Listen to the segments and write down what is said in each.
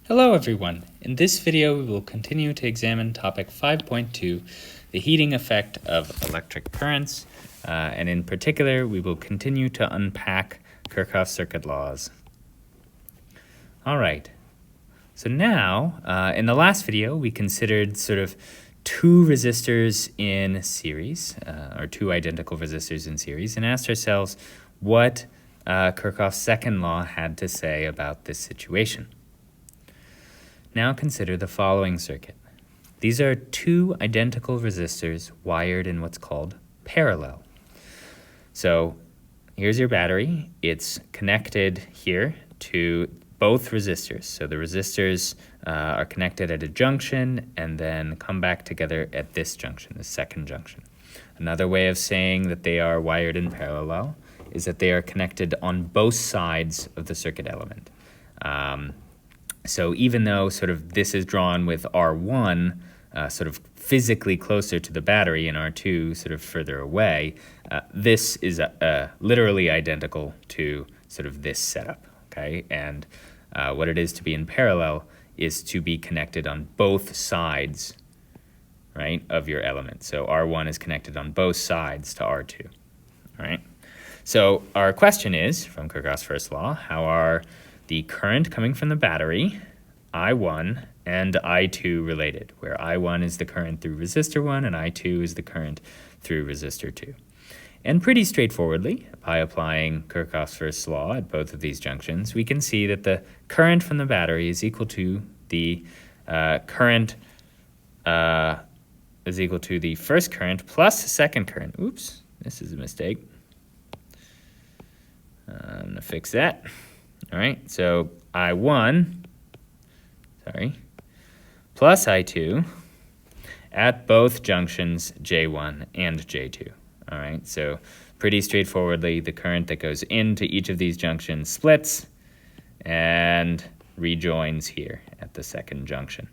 Hello everyone. In this video we will continue to examine topic 5.2, the heating effect of electric currents, and in particular we will continue to unpack Kirchoff's circuit laws. Alright, so now in the last video we considered sort of two resistors in series, or two identical resistors in series, and asked ourselves what Kirchoff's second law had to say about this situation. Now consider the following circuit. These are two identical resistors wired in what's called parallel. So here's your battery. It's connected here to both resistors. So the resistors are connected at a junction and then come back together at this junction, the second junction. Another way of saying that they are wired in parallel is that they are connected on both sides of the circuit element. So even though sort of this is drawn with R1 sort of physically closer to the battery and R2 sort of further away, this is literally identical to sort of this setup, okay? And what it is to be in parallel is to be connected on both sides, right, of your element. So R1 is connected on both sides to R2, all right? So our question is, from Kirchoff's first law, how are the current coming from the battery, I1, and I2 related, where I1 is the current through resistor 1 and I2 is the current through resistor 2. And pretty straightforwardly, by applying Kirchoff's first law at both of these junctions, we can see that the current from the battery is equal to the current is equal to the first current plus second current. Oops, this is a mistake. I'm going to fix that. All right, so I1, plus I2 at both junctions J1 and J2. All right, so pretty straightforwardly, the current that goes into each of these junctions splits and rejoins here at the second junction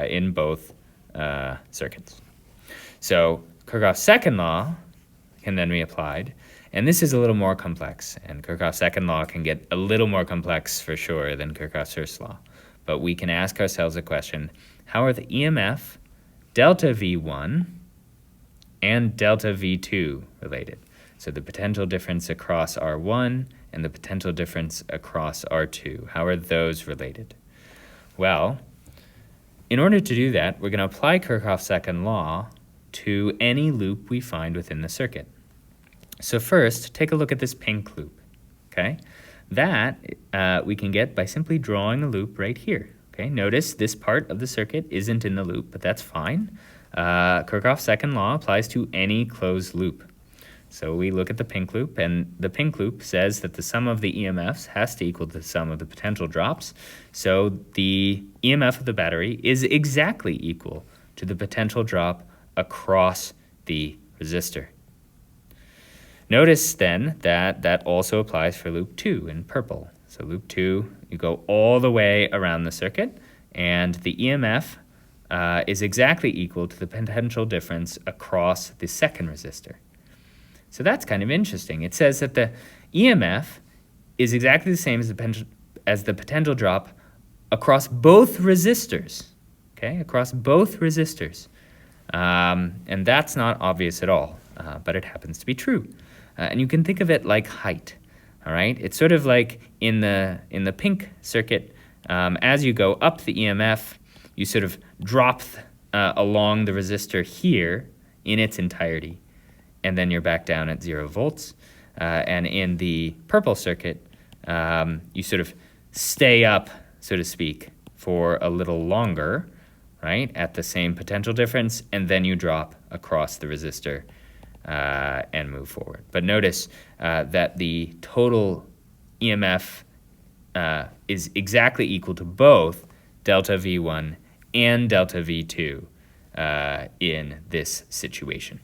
in both circuits. So Kirchoff's second law can then be applied. And this is a little more complex, and Kirchoff's second law can get a little more complex for sure than Kirchoff's first law. But we can ask ourselves a question, how are the EMF delta V1 and delta V2 related? So the potential difference across R1 and the potential difference across R2, how are those related? Well, in order to do that, we're going to apply Kirchoff's second law to any loop we find within the circuit. So first, take a look at this pink loop, okay? That we can get by simply drawing a loop right here, okay? Notice this part of the circuit isn't in the loop, but that's fine. Kirchoff's second law applies to any closed loop. So we look at the pink loop, and the pink loop says that the sum of the EMFs has to equal the sum of the potential drops. So the EMF of the battery is exactly equal to the potential drop across the resistor. Notice then that that also applies for loop 2 in purple. So loop 2, you go all the way around the circuit, and the EMF is exactly equal to the potential difference across the second resistor. So that's kind of interesting. It says that the EMF is exactly the same as the potential drop across both resistors, okay, across both resistors. And that's not obvious at all, but it happens to be true. And you can think of it like height, all right? It's sort of like in the pink circuit, as you go up the EMF, you sort of drop along the resistor here in its entirety, and then you're back down at 0 volts. And in the purple circuit, you sort of stay up, so to speak, for a little longer, right, at the same potential difference, and then you drop across the resistor and move forward. But notice that the total EMF is exactly equal to both delta V1 and delta V2 in this situation.